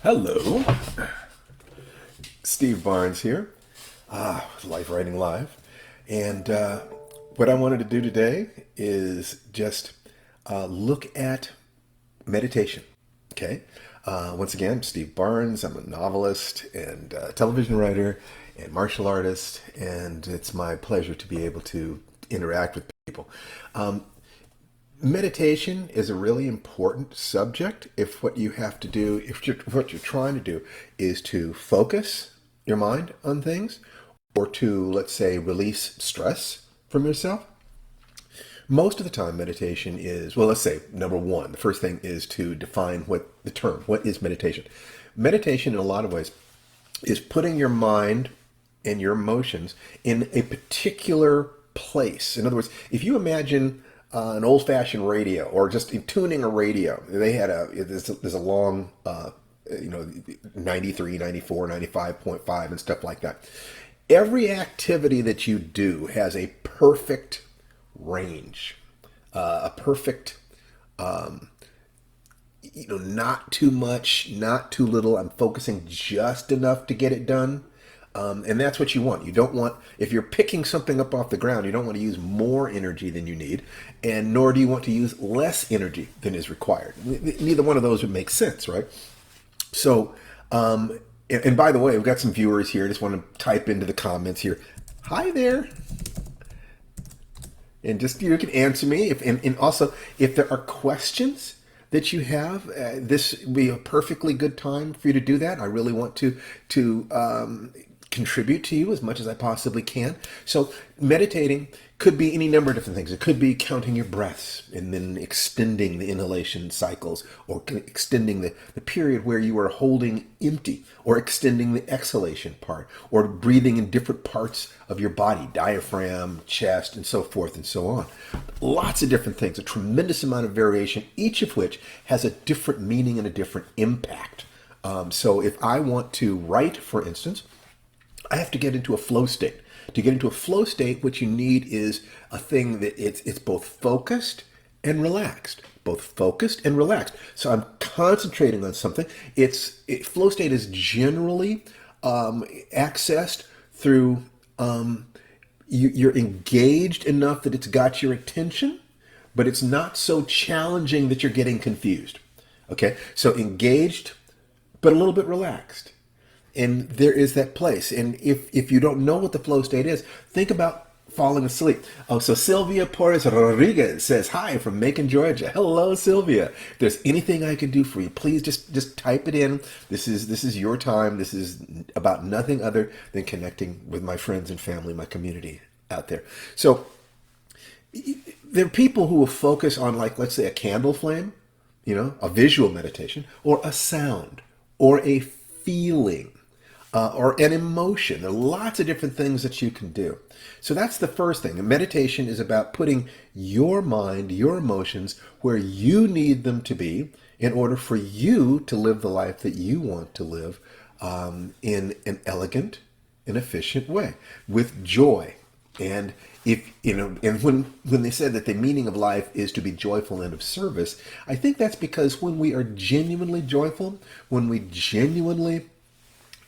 Hello, Steve Barnes here, Life Writing Live. And what I wanted to do today is just look at meditation. Okay. Once again, I'm Steve Barnes. I'm a novelist and television writer and martial artist, and it's my pleasure to be able to interact with people. Um, Meditation is a really important subject if what you have to do, if what you're trying to do is to focus your mind on things or to, let's say, release stress from yourself. Most of the time, meditation is, well, let's say, number one, the first thing is to define what is meditation. Meditation, in a lot of ways, is putting your mind and your emotions in a particular place. In other words, if you imagine an old-fashioned radio or just tuning a radio, there's a long, 93, 94, 95.5 and stuff like that. Every activity that you do has a perfect range, a perfect, not too much, not too little. I'm focusing just enough to get it done. And that's what you want. You don't want, if you're picking something up off the ground, you don't want to use more energy than you need, and nor do you want to use less energy than is required. Neither one of those would make sense, right? So, and by the way, we've got some viewers here. I just want to type into the comments here. Hi there. And just you can answer me if and also if there are questions that you have, this would be a perfectly good time for you to do that. I really want to contribute to you as much as I possibly can. So meditating could be any number of different things. It could be counting your breaths and then extending the inhalation cycles, or extending the period where you are holding empty, or extending the exhalation part, or breathing in different parts of your body, diaphragm, chest, and so forth and so on. Lots of different things, a tremendous amount of variation, each of which has a different meaning and a different impact. So if I want to write, for instance, I have to get into a flow state. To get into a flow state, what you need is a thing that it's both focused and relaxed. Both focused and relaxed. So I'm concentrating on something. Flow state is generally accessed through you're engaged enough that it's got your attention, but it's not so challenging that you're getting confused. Okay, so engaged, but a little bit relaxed. And there is that place. And if you don't know what the flow state is, think about falling asleep. Oh, so Sylvia Porres Rodriguez says, hi from Macon, Georgia. Hello, Sylvia. If there's anything I can do for you, please just type it in. This is your time. This is about nothing other than connecting with my friends and family, my community out there. So there are people who will focus on, like, let's say a candle flame, a visual meditation, or a sound, or a feeling, or an emotion. There are lots of different things that you can do. So that's the first thing. And meditation is about putting your mind, your emotions, where you need them to be in order for you to live the life that you want to live, in an elegant and efficient way, with joy. And and when they said that the meaning of life is to be joyful and of service, I think that's because when we are genuinely joyful, when we genuinely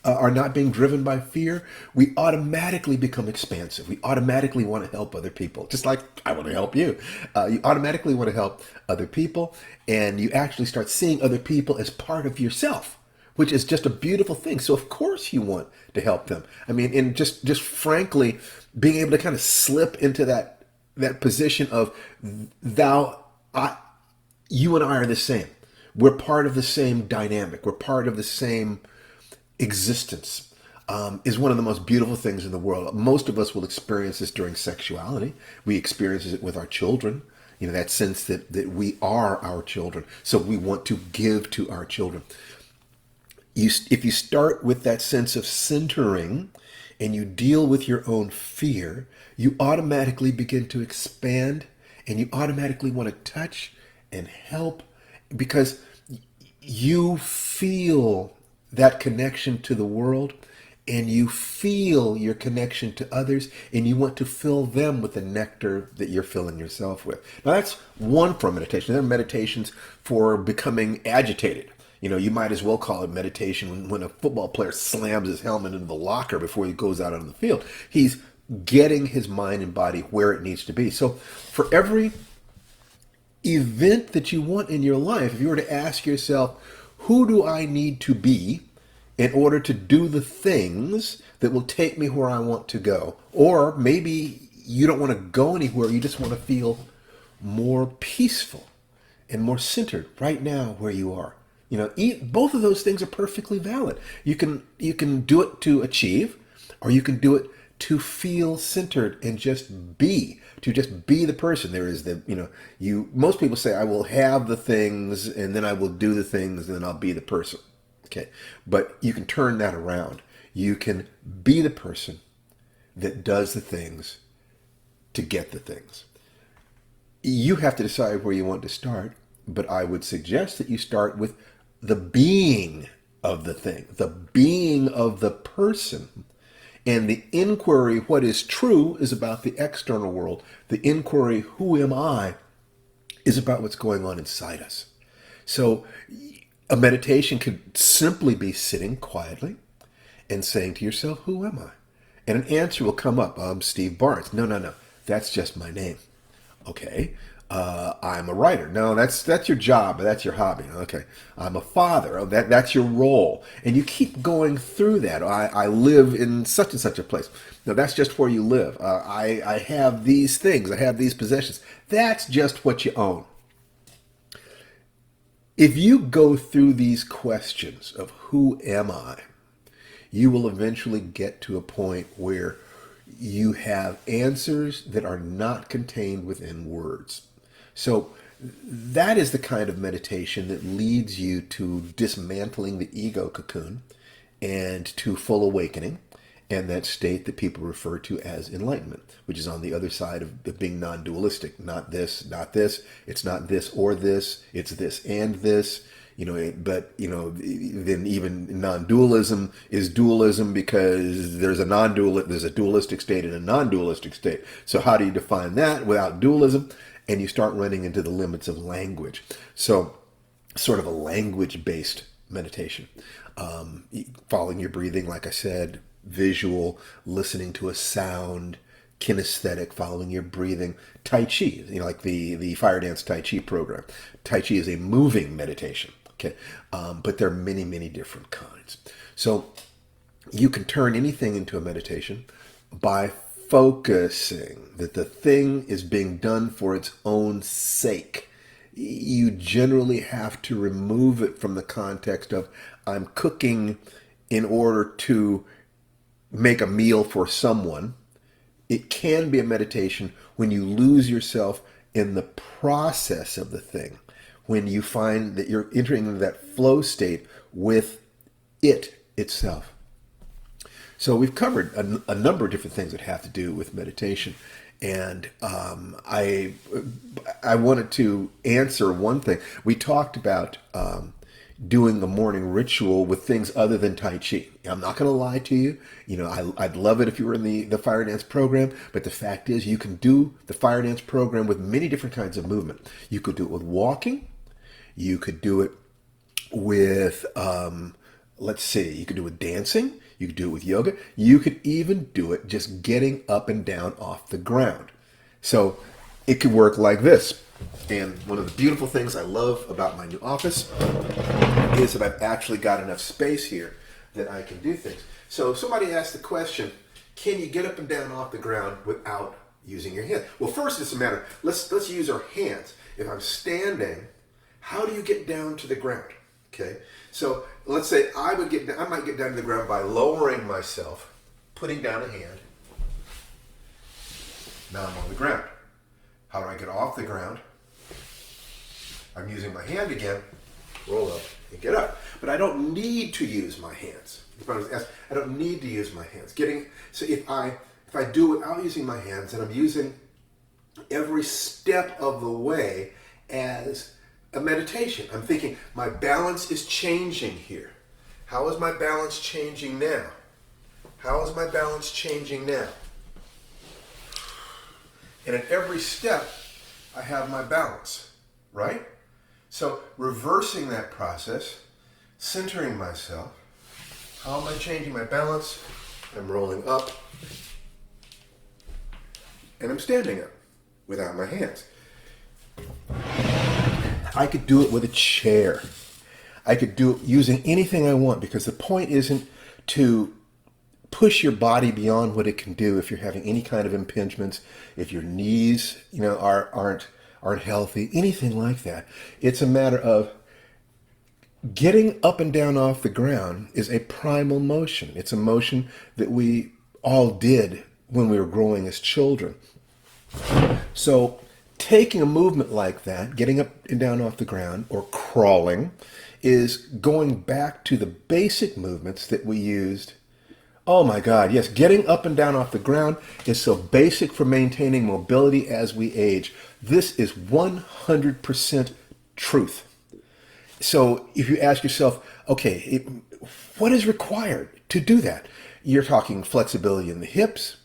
are not being driven by fear, we automatically become expansive. We automatically want to help other people, just like I want to help you. You automatically want to help other people, and you actually start seeing other people as part of yourself, which is just a beautiful thing. So of course you want to help them. I mean, and just frankly, being able to kind of slip into that position of you and I are the same. We're part of the same dynamic. We're part of the same existence, is one of the most beautiful things in the world. Most of us will experience this during sexuality. We experience it with our children. That sense that we are our children. So we want to give to our children. If you start with that sense of centering and you deal with your own fear, you automatically begin to expand, and you automatically want to touch and help, because you feel that connection to the world, and you feel your connection to others, and you want to fill them with the nectar that you're filling yourself with. Now that's one form of meditation. There are meditations for becoming agitated. You might as well call it meditation when a football player slams his helmet into the locker before he goes out on the field. He's getting his mind and body where it needs to be. So for every event that you want in your life, if you were to ask yourself, who do I need to be in order to do the things that will take me where I want to go? Or maybe you don't want to go anywhere, you just want to feel more peaceful and more centered right now where you are. Both of those things are perfectly valid. You can do it to achieve, or you can do it to feel centered and just be the person. There is most people say, I will have the things and then I will do the things and then I'll be the person. Okay. But you can turn that around. You can be the person that does the things to get the things. You have to decide where you want to start, but I would suggest that you start with the being of the thing, the being of the person. And the inquiry, what is true, is about the external world. The inquiry, who am I, is about what's going on inside us. So a meditation could simply be sitting quietly and saying to yourself, who am I? And an answer will come up. I'm Steve Barnes. No. That's just my name. Okay. I'm a writer. No, that's your job. That's your hobby. Okay. I'm a father. Oh, that's your role. And you keep going through that. I live in such and such a place. No, that's just where you live. I have these things. I have these possessions. That's just what you own. If you go through these questions of who am I, you will eventually get to a point where you have answers that are not contained within words. So that is the kind of meditation that leads you to dismantling the ego cocoon and to full awakening, and that state that people refer to as enlightenment, which is on the other side of being non-dualistic. Not this, not this. It's not this or this. It's this and this. Then even non-dualism is dualism because there's a dualistic state and a non-dualistic state. So how do you define that without dualism? And you start running into the limits of language. So sort of a language-based meditation. Following your breathing, like I said, visual, listening to a sound, kinesthetic, following your breathing. Tai Chi, like the Fire Dance Tai Chi program. Tai Chi is a moving meditation. Okay, but there are many, many different kinds. So you can turn anything into a meditation by focusing that the thing is being done for its own sake. You generally have to remove it from the context of I'm cooking in order to make a meal for someone. It can be a meditation when you lose yourself in the process of the thing, when you find that you're entering into that flow state with it itself. So we've covered a number of different things that have to do with meditation. And I wanted to answer one thing. We talked about doing the morning ritual with things other than Tai Chi. I'm not going to lie to you. I'd love it if you were in the Fire Dance program, but the fact is you can do the Fire Dance program with many different kinds of movement. You could do it with walking. You could do it with, you could do it with dancing. You could do it with yoga. You could even do it just getting up and down off the ground. So it could work like this. And one of the beautiful things I love about my new office is that I've actually got enough space here that I can do things. So somebody asked the question, can you get up and down off the ground without using your hands? Well, first it's a matter, let's use our hands. If I'm standing, how do you get down to the ground? Okay, so let's say I might get down to the ground by lowering myself, putting down a hand. Now I'm on the ground. How do I get off the ground? I'm using my hand again, roll up and get up. But I don't need to use my hands. If I was asked, I don't need to use my hands. So if I do it without using my hands, and I'm using every step of the way as a meditation. I'm thinking, my balance is changing here. How is my balance changing now? How is my balance changing now? And at every step, I have my balance, right? So reversing that process centering myself. How am I changing my balance? I'm rolling up and I'm standing up without my hands. I could do it with a chair. I could do it using anything I want, because the point isn't to push your body beyond what it can do if you're having any kind of impingements, if your knees, aren't healthy, anything like that. It's a matter of getting up and down off the ground is a primal motion. It's a motion that we all did when we were growing as children. So taking a movement like that, getting up and down off the ground, or crawling, is going back to the basic movements that we used. Oh my God, yes, getting up and down off the ground is so basic for maintaining mobility as we age. This is 100% truth. So if you ask yourself, okay, what is required to do that? You're talking flexibility in the hips,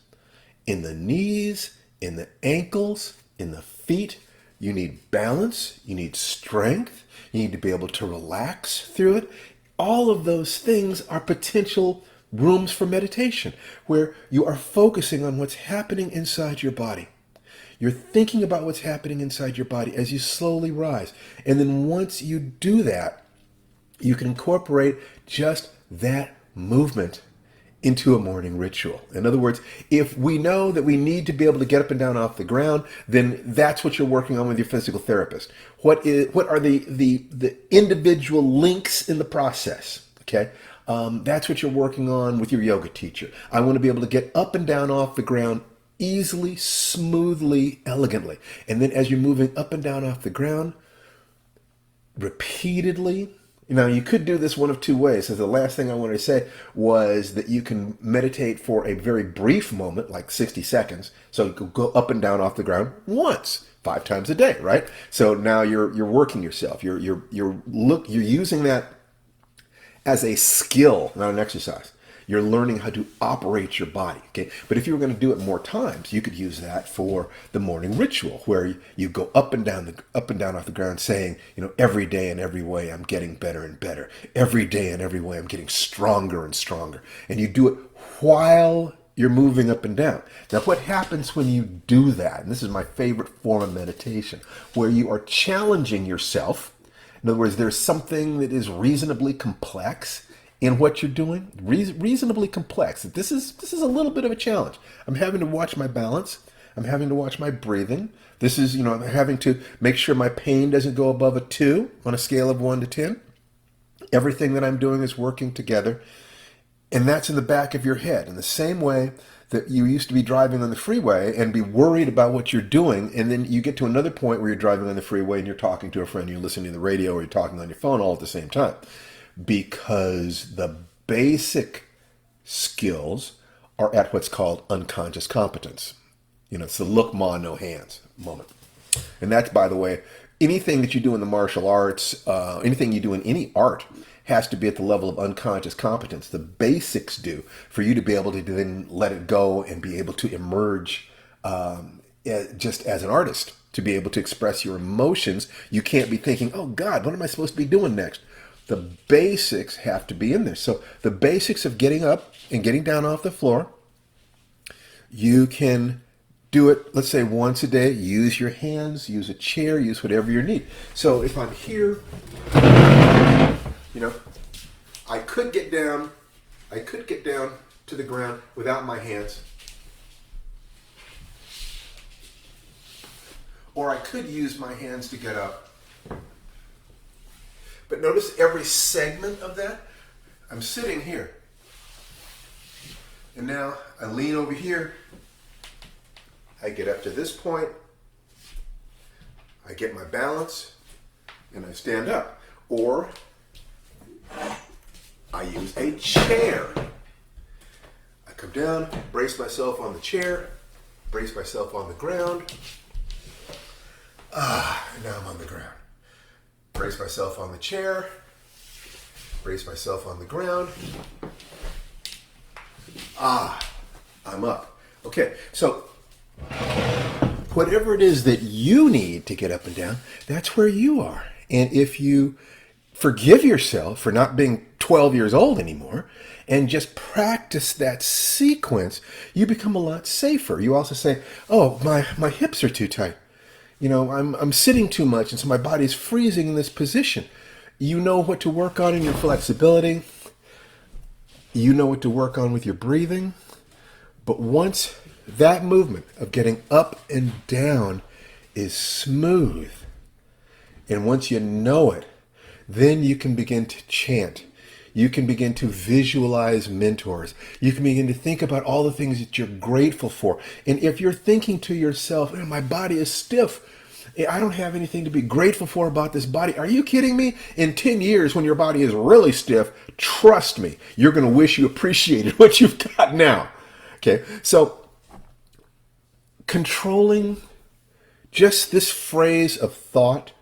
in the knees, in the ankles, in the feet. You need balance, you need strength, you need to be able to relax through it. All of those things are potential rooms for meditation, where you are focusing on what's happening inside your body. You're thinking about what's happening inside your body as you slowly rise. And then once you do that, you can incorporate just that movement into a morning ritual. In other words, if we know that we need to be able to get up and down off the ground, then that's what you're working on with your physical therapist. What are the individual links in the process? Okay. That's what you're working on with your yoga teacher. I want to be able to get up and down off the ground easily, smoothly, elegantly. And then as you're moving up and down off the ground, repeatedly. Now, you could do this one of two ways. So the last thing I wanted to say was that you can meditate for a very brief moment, like 60 seconds. So you could go up and down off the ground once, 5 times a day, right? So now you're working yourself. You're using that as a skill, not an exercise. You're learning how to operate your body, okay? But if you were going to do it more times, you could use that for the morning ritual, where you go up and down off the ground, saying, every day in every way I'm getting better and better. Every day in every way I'm getting stronger and stronger. And you do it while you're moving up and down. Now, what happens when you do that? And this is my favorite form of meditation, where you are challenging yourself. In other words, there's something that is reasonably complex in what you're doing, reasonably complex. This is a little bit of a challenge. I'm having to watch my balance. I'm having to watch my breathing. This is, I'm having to make sure my pain doesn't go above a 2 on a scale of 1 to 10. Everything that I'm doing is working together. And that's in the back of your head. In the same way that you used to be driving on the freeway and be worried about what you're doing, and then you get to another point where you're driving on the freeway and you're talking to a friend, you're listening to the radio, or you're talking on your phone all at the same time. Because the basic skills are at what's called unconscious competence. It's the look, ma, no hands moment. And that's, by the way, anything that you do in the martial arts, anything you do in any art, has to be at the level of unconscious competence. The basics do, for you to be able to then let it go and be able to emerge just as an artist, to be able to express your emotions. You can't be thinking, oh God, what am I supposed to be doing next? The basics have to be in there. So the basics of getting up and getting down off the floor, you can do it, let's say, once a day. Use your hands, use a chair, use whatever you need. So if I'm here, I could get down to the ground without my hands. Or I could use my hands to get up. But notice every segment of that. I'm sitting here. And now I lean over here. I get up to this point. I get my balance. And I stand up. Or I use a chair. I come down, brace myself on the chair, brace myself on the ground. And now I'm on the ground. Brace myself on the chair, brace myself on the ground. I'm up. Okay, so whatever it is that you need to get up and down, that's where you are. And if you forgive yourself for not being 12 years old anymore and just practice that sequence, you become a lot safer. You also say, oh, my hips are too tight. I'm sitting too much, and so my body's freezing in this position. You know what to work on in your flexibility. You know what to work on with your breathing. But once that movement of getting up and down is smooth, and once you know it, then you can begin to chant. You can begin to visualize mentors. You can begin to think about all the things that you're grateful for. And if you're thinking to yourself, my body is stiff, I don't have anything to be grateful for about this body. Are you kidding me? In 10 years, when your body is really stiff, trust me, you're going to wish you appreciated what you've got now. Okay, so controlling just this phrase of thought,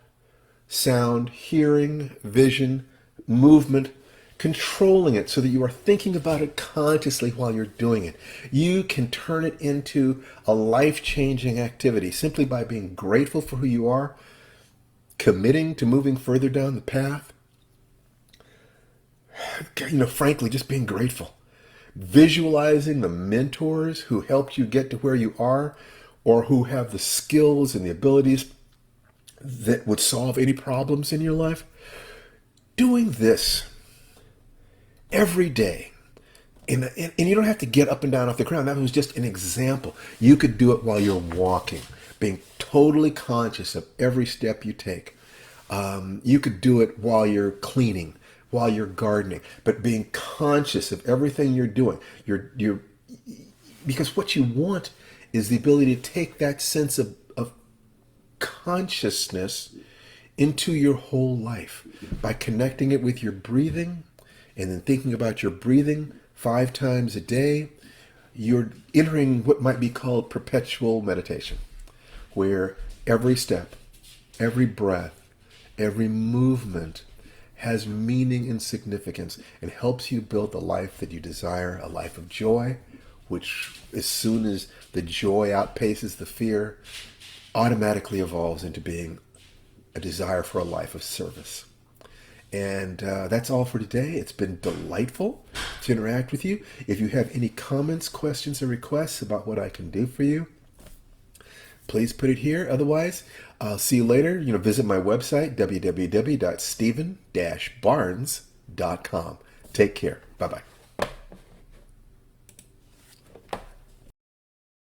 sound, hearing, vision, movement, controlling it so that you are thinking about it consciously while you're doing it. You can turn it into a life-changing activity simply by being grateful for who you are, committing to moving further down the path. Frankly, just being grateful. Visualizing the mentors who helped you get to where you are, or who have the skills and the abilities that would solve any problems in your life. Doing this every day. And you don't have to get up and down off the ground. That was just an example. You could do it while you're walking, being totally conscious of every step you take. You could do it while you're cleaning, while you're gardening, but being conscious of everything you're doing. Because what you want is the ability to take that sense of consciousness into your whole life by connecting it with your breathing, and then thinking about your breathing 5 times a day. You're entering what might be called perpetual meditation, where every step, every breath, every movement has meaning and significance and helps you build the life that you desire, a life of joy, which as soon as the joy outpaces the fear, automatically evolves into being a desire for a life of service. And that's all for today. It's been delightful to interact with you. If you have any comments, questions, or requests about what I can do for you, please put it here. Otherwise, I'll see you later. Visit my website, www.stephen-barnes.com. Take care. Bye-bye.